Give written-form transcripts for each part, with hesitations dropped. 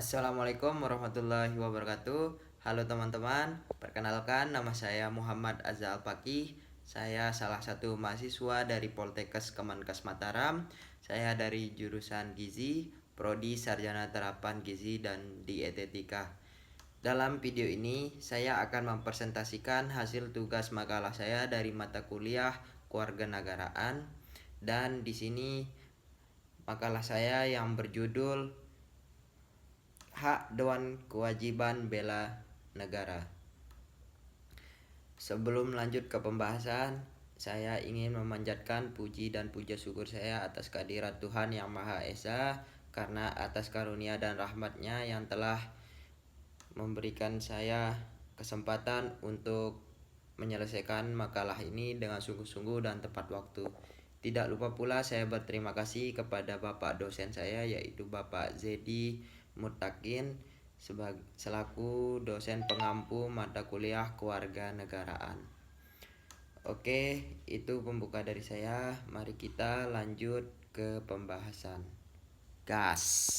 Assalamualaikum warahmatullahi wabarakatuh. Halo teman-teman, perkenalkan nama saya Muhammad Azal Fakih. Saya salah satu mahasiswa dari Poltekkes Kemenkes Mataram. Saya dari jurusan Gizi, Prodi Sarjana Terapan Gizi dan Dietetika. Dalam video ini, saya akan mempresentasikan hasil tugas makalah saya dari mata kuliah Kewarganegaraan. Dan di sini makalah saya yang berjudul Hak Dewan Kewajiban Bela Negara. Sebelum lanjut ke pembahasan, saya ingin memanjatkan puji dan puja syukur saya atas kehadirat Tuhan Yang Maha Esa, karena atas karunia dan rahmat-Nya yang telah memberikan saya kesempatan untuk menyelesaikan makalah ini dengan sungguh-sungguh dan tepat waktu. Tidak lupa pula saya berterima kasih kepada Bapak dosen saya, yaitu Bapak Zedi Mutakin, selaku dosen pengampu mata kuliah Kewarganegaraan. Oke, itu pembuka dari saya. Mari kita lanjut ke pembahasan. Gas.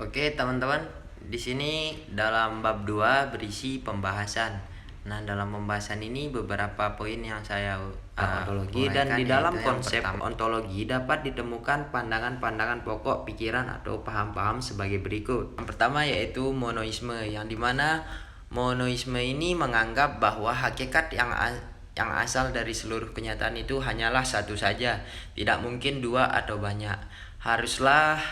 Oke, teman-teman, di sini dalam bab 2 berisi pembahasan. Nah, dalam pembahasan ini beberapa poin yang saya ontologi, dan di dalam konsep ontologi dapat ditemukan pandangan-pandangan pokok pikiran atau paham-paham sebagai berikut. Yang pertama yaitu monoisme, yang dimana monoisme ini menganggap bahwa hakikat yang asal dari seluruh kenyataan itu hanyalah satu saja, tidak mungkin dua atau banyak. Haruslah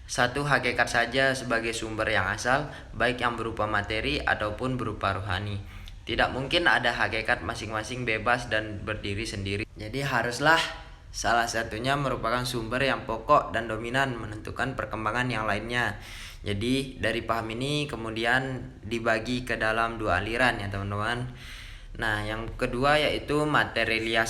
satu hakikat saja sebagai sumber yang asal, baik yang berupa materi ataupun berupa rohani. Tidak mungkin ada hakikat masing-masing bebas dan berdiri sendiri. Jadi haruslah salah satunya merupakan sumber yang pokok dan dominan menentukan perkembangan yang lainnya. Jadi dari paham ini kemudian dibagi ke dalam dua aliran ya teman-teman. Nah, yang kedua yaitu materialisme.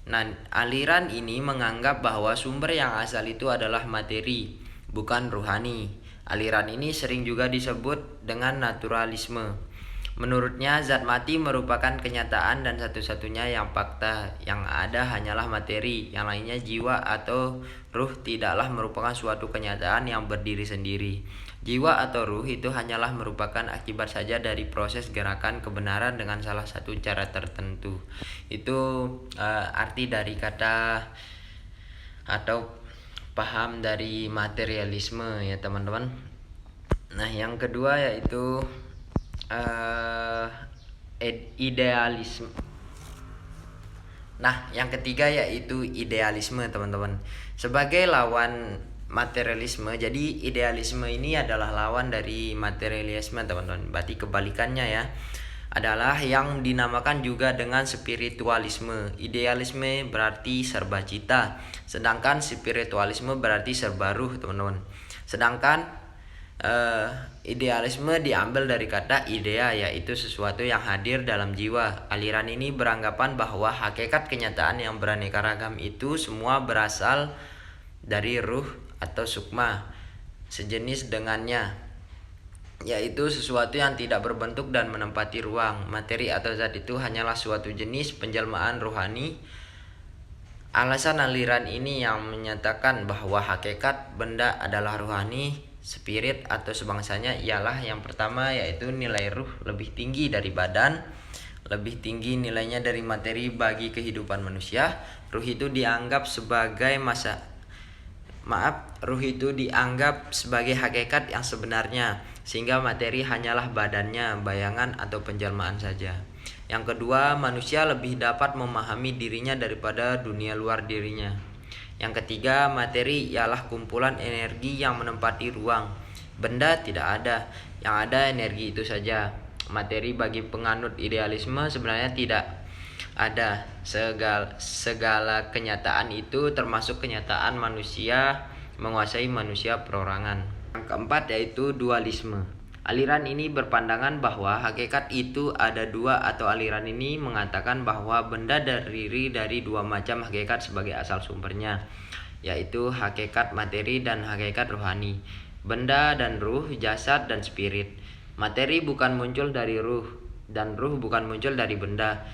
Nah, aliran ini menganggap bahwa sumber yang asal itu adalah materi, bukan rohani. Aliran ini sering juga disebut dengan naturalisme. Menurutnya, zat mati merupakan kenyataan dan satu-satunya yang fakta. Yang ada hanyalah materi, yang lainnya jiwa atau ruh tidaklah merupakan suatu kenyataan yang berdiri sendiri. Jiwa atau ruh itu hanyalah merupakan akibat saja dari proses gerakan kebenaran dengan salah satu cara tertentu. Itu arti dari kata atau paham dari materialisme ya teman-teman. Nah, yang kedua yaitu idealisme. Nah, yang ketiga yaitu idealisme teman-teman. Sebagai lawan materialisme, jadi idealisme ini adalah lawan dari materialisme teman-teman. Berarti kebalikannya ya, adalah yang dinamakan juga dengan spiritualisme. Idealisme berarti serba cita, sedangkan spiritualisme berarti serba ruh teman-teman. Sedangkan idealisme diambil dari kata idea, yaitu sesuatu yang hadir dalam jiwa. Aliran ini beranggapan bahwa hakikat kenyataan yang beraneka ragam itu semua berasal dari ruh atau sukma, sejenis dengannya, yaitu sesuatu yang tidak berbentuk dan menempati ruang. Materi atau zat itu hanyalah suatu jenis penjelmaan rohani. Alasan aliran ini yang menyatakan bahwa hakikat benda adalah rohani, spirit atau sebangsanya ialah yang pertama yaitu nilai ruh lebih tinggi dari badan, lebih tinggi nilainya dari materi bagi kehidupan manusia. Ruh itu dianggap sebagai hakikat yang sebenarnya, sehingga materi hanyalah badannya, bayangan atau penjelmaan saja. Yang kedua, manusia lebih dapat memahami dirinya daripada dunia luar dirinya. Yang ketiga, materi ialah kumpulan energi yang menempati ruang. Benda tidak ada, yang ada energi itu saja. Materi bagi penganut idealisme sebenarnya tidak ada. Segala kenyataan itu termasuk kenyataan manusia menguasai manusia perorangan. Yang keempat yaitu dualisme. Aliran ini berpandangan bahwa hakikat itu ada dua, atau aliran ini mengatakan bahwa benda terdiri dari dua macam hakikat sebagai asal sumbernya, yaitu hakikat materi dan hakikat rohani. Benda dan ruh, jasad dan spirit. Materi bukan muncul dari ruh, dan ruh bukan muncul dari benda.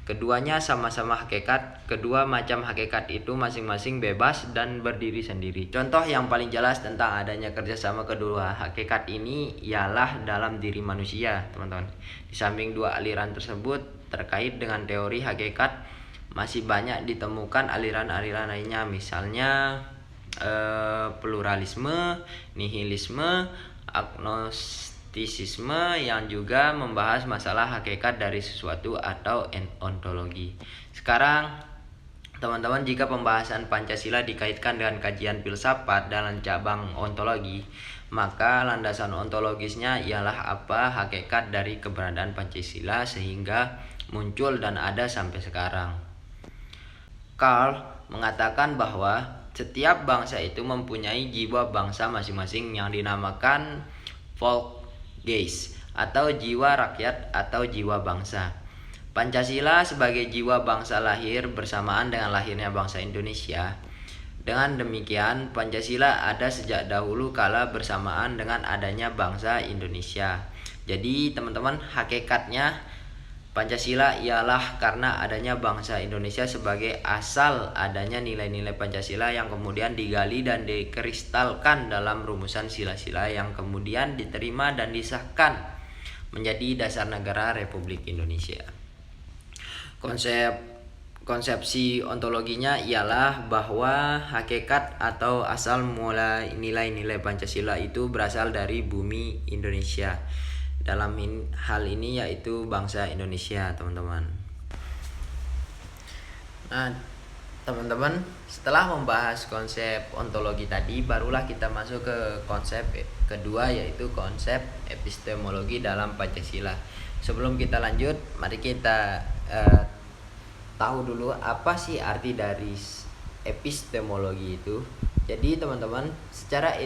Keduanya sama-sama hakikat. Kedua macam hakikat itu masing-masing bebas dan berdiri sendiri. Contoh yang paling jelas tentang adanya kerjasama kedua hakikat ini ialah dalam diri manusia, teman-teman. Di samping dua aliran tersebut terkait dengan teori hakikat, masih banyak ditemukan aliran-aliran lainnya, misalnya pluralisme, nihilisme, agnostisisme yang juga membahas masalah hakikat dari sesuatu atau ontologi. Sekarang teman-teman, jika pembahasan Pancasila dikaitkan dengan kajian filsafat dalam cabang ontologi, maka landasan ontologisnya ialah apa hakikat dari keberadaan Pancasila sehingga muncul dan ada sampai sekarang. Karl mengatakan bahwa setiap bangsa itu mempunyai jiwa bangsa masing-masing yang dinamakan Volksgeist atau jiwa rakyat atau jiwa bangsa. Pancasila sebagai jiwa bangsa lahir bersamaan dengan lahirnya bangsa Indonesia. Dengan demikian, Pancasila ada sejak dahulu kala bersamaan dengan adanya bangsa Indonesia. Jadi teman-teman, hakikatnya Pancasila ialah karena adanya bangsa Indonesia sebagai asal adanya nilai-nilai Pancasila yang kemudian digali dan dikristalkan dalam rumusan sila-sila yang kemudian diterima dan disahkan menjadi dasar negara Republik Indonesia. Konsepsi ontologinya ialah bahwa hakikat atau asal mula nilai-nilai Pancasila itu berasal dari bumi Indonesia. Dalam hal ini yaitu bangsa Indonesia, teman-teman. Nah, teman-teman, setelah membahas konsep ontologi tadi, barulah kita masuk ke konsep kedua, yaitu konsep epistemologi dalam Pancasila. Sebelum kita lanjut, mari kita tahu dulu apa sih arti dari epistemologi itu. Jadi teman-teman, secara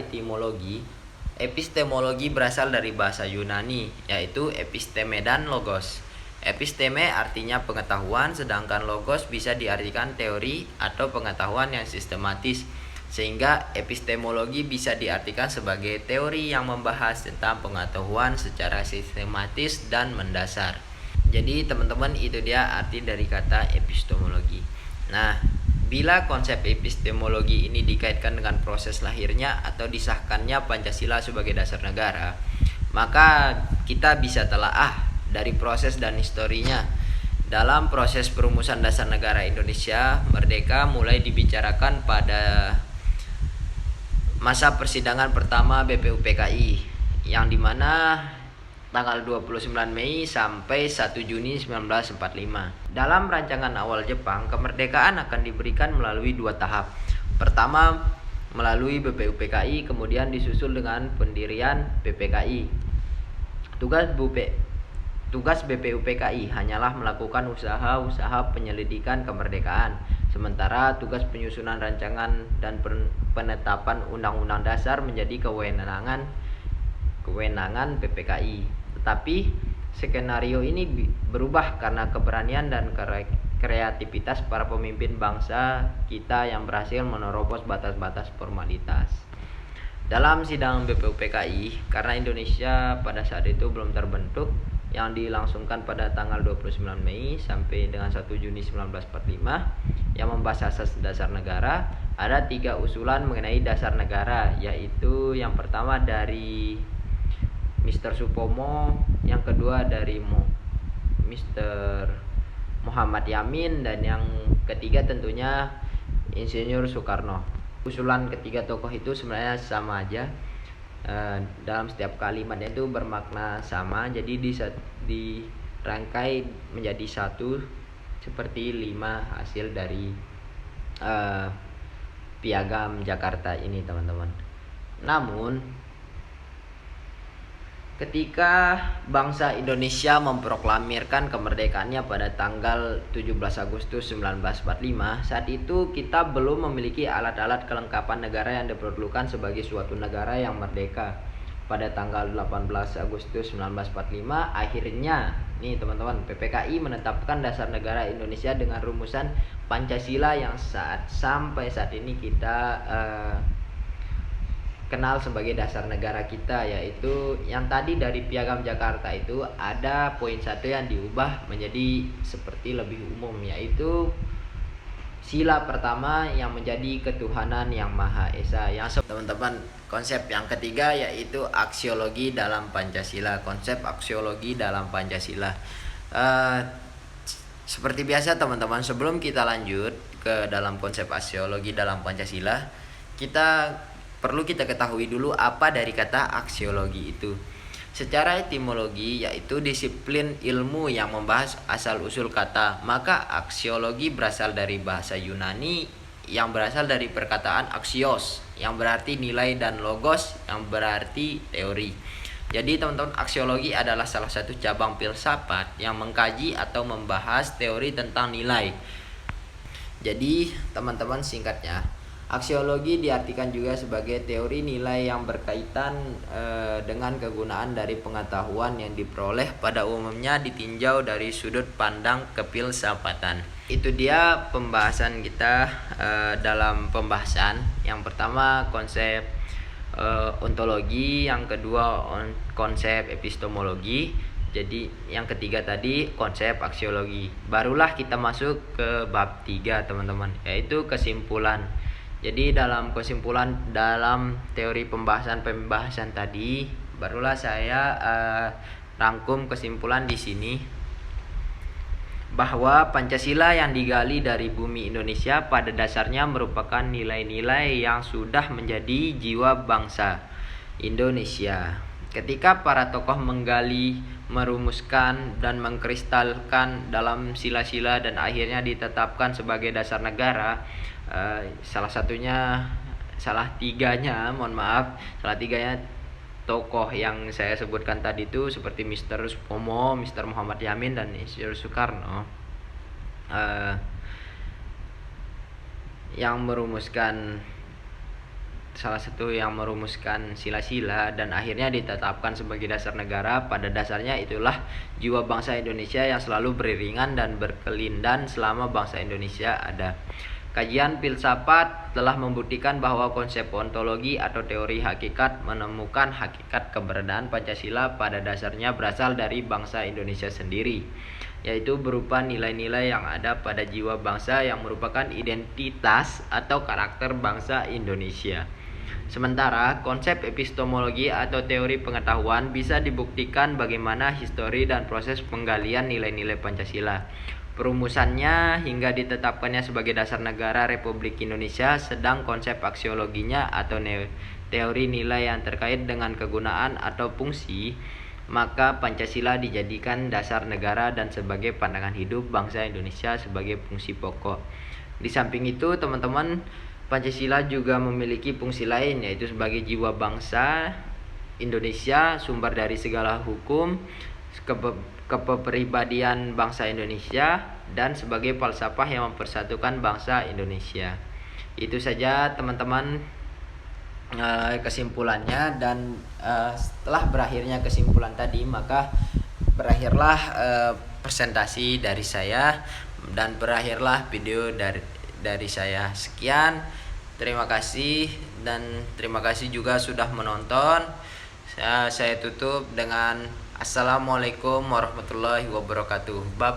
epistemologi berasal dari bahasa Yunani, yaitu episteme dan logos. Episteme artinya pengetahuan, sedangkan logos bisa diartikan teori atau pengetahuan yang sistematis. Sehingga epistemologi bisa diartikan sebagai teori yang membahas tentang pengetahuan secara sistematis dan mendasar. Jadi teman-teman, itu dia arti dari kata epistemologi. Nah, bila konsep epistemologi ini dikaitkan dengan proses lahirnya atau disahkannya Pancasila sebagai dasar negara, maka kita bisa telaah dari proses dan historinya. Dalam proses perumusan dasar negara Indonesia merdeka mulai dibicarakan pada masa persidangan pertama BPUPKI, yang dimana tanggal 29 Mei sampai 1 Juni 1945. Dalam rancangan awal Jepang, kemerdekaan akan diberikan melalui 2 tahap. Pertama, melalui BPUPKI, kemudian disusul dengan pendirian PPKI. Tugas BPUPKI hanyalah melakukan usaha-usaha penyelidikan kemerdekaan, sementara tugas penyusunan rancangan dan penetapan undang-undang dasar menjadi kewenangan PPKI. Tetapi skenario ini berubah karena keberanian dan kreativitas para pemimpin bangsa kita yang berhasil menerobos batas-batas formalitas. Dalam sidang BPUPKI, karena Indonesia pada saat itu belum terbentuk, yang dilangsungkan pada tanggal 29 Mei sampai dengan 1 Juni 1945, yang membahas asas dasar negara, ada 3 usulan mengenai dasar negara, yaitu yang pertama dari Mr. Supomo, yang kedua dari Mr. Muhammad Yamin, dan yang ketiga tentunya Insinyur Soekarno. Usulan ketiga tokoh itu sebenarnya sama aja, dalam setiap kalimatnya itu bermakna sama, jadi dirangkai menjadi satu seperti 5 hasil dari Piagam Jakarta ini, teman-teman. Namun ketika bangsa Indonesia memproklamirkan kemerdekaannya pada tanggal 17 Agustus 1945, saat itu kita belum memiliki alat-alat kelengkapan negara yang diperlukan sebagai suatu negara yang merdeka. Pada tanggal 18 Agustus 1945, akhirnya nih teman-teman, PPKI menetapkan dasar negara Indonesia dengan rumusan Pancasila yang sampai saat ini kita kenal sebagai dasar negara kita, yaitu yang tadi dari Piagam Jakarta itu ada poin 1 yang diubah menjadi seperti lebih umum, yaitu sila pertama yang menjadi ketuhanan yang Maha Esa. Yang teman-teman, konsep yang ketiga yaitu aksiologi dalam Pancasila. Konsep aksiologi dalam Pancasila. Seperti biasa teman-teman, sebelum kita lanjut ke dalam konsep aksiologi dalam Pancasila, perlu kita ketahui dulu apa dari kata aksiologi itu. Secara etimologi, yaitu disiplin ilmu yang membahas asal-usul kata, maka aksiologi berasal dari bahasa Yunani yang berasal dari perkataan aksios, yang berarti nilai, dan logos, yang berarti teori. Jadi teman-teman, aksiologi adalah salah satu cabang filsafat yang mengkaji atau membahas teori tentang nilai. Jadi teman-teman, singkatnya, aksiologi diartikan juga sebagai teori nilai yang berkaitan dengan kegunaan dari pengetahuan yang diperoleh, pada umumnya ditinjau dari sudut pandang kefilsafatan. Itu dia pembahasan kita dalam pembahasan. Yang pertama konsep ontologi, yang kedua konsep epistemologi, jadi yang ketiga tadi konsep aksiologi. Barulah kita masuk ke bab 3 teman-teman, yaitu kesimpulan. Jadi dalam kesimpulan dalam teori pembahasan tadi, barulah saya rangkum kesimpulan di sini, bahwa Pancasila yang digali dari bumi Indonesia pada dasarnya merupakan nilai-nilai yang sudah menjadi jiwa bangsa Indonesia. Ketika para tokoh menggali, merumuskan, dan mengkristalkan dalam sila-sila dan akhirnya ditetapkan sebagai dasar negara, salah tiganya tokoh yang saya sebutkan tadi itu seperti Mr. Supomo, Mr. Muhammad Yamin, dan Insinyur Soekarno, salah satu yang merumuskan sila-sila dan akhirnya ditetapkan sebagai dasar negara. Pada dasarnya itulah jiwa bangsa Indonesia yang selalu beriringan dan berkelindan selama bangsa Indonesia ada. Kajian filsafat telah membuktikan bahwa konsep ontologi atau teori hakikat menemukan hakikat keberadaan Pancasila pada dasarnya berasal dari bangsa Indonesia sendiri, yaitu berupa nilai-nilai yang ada pada jiwa bangsa yang merupakan identitas atau karakter bangsa Indonesia. Sementara konsep epistemologi atau teori pengetahuan bisa dibuktikan bagaimana histori dan proses penggalian nilai-nilai Pancasila, perumusannya hingga ditetapkannya sebagai dasar negara Republik Indonesia. Sedang konsep aksiologinya atau teori nilai yang terkait dengan kegunaan atau fungsi, maka Pancasila dijadikan dasar negara dan sebagai pandangan hidup bangsa Indonesia sebagai fungsi pokok. Di samping itu teman-teman, Pancasila juga memiliki fungsi lain, yaitu sebagai jiwa bangsa Indonesia, sumber dari segala hukum, kepribadian bangsa Indonesia, dan sebagai falsafah yang mempersatukan bangsa Indonesia. Itu saja teman-teman kesimpulannya. Dan setelah berakhirnya kesimpulan tadi, maka berakhirlah presentasi dari saya dan berakhirlah video dari saya. Sekian, terima kasih, dan terima kasih juga sudah menonton. Saya tutup dengan Assalamualaikum warahmatullahi wabarakatuh. Bye.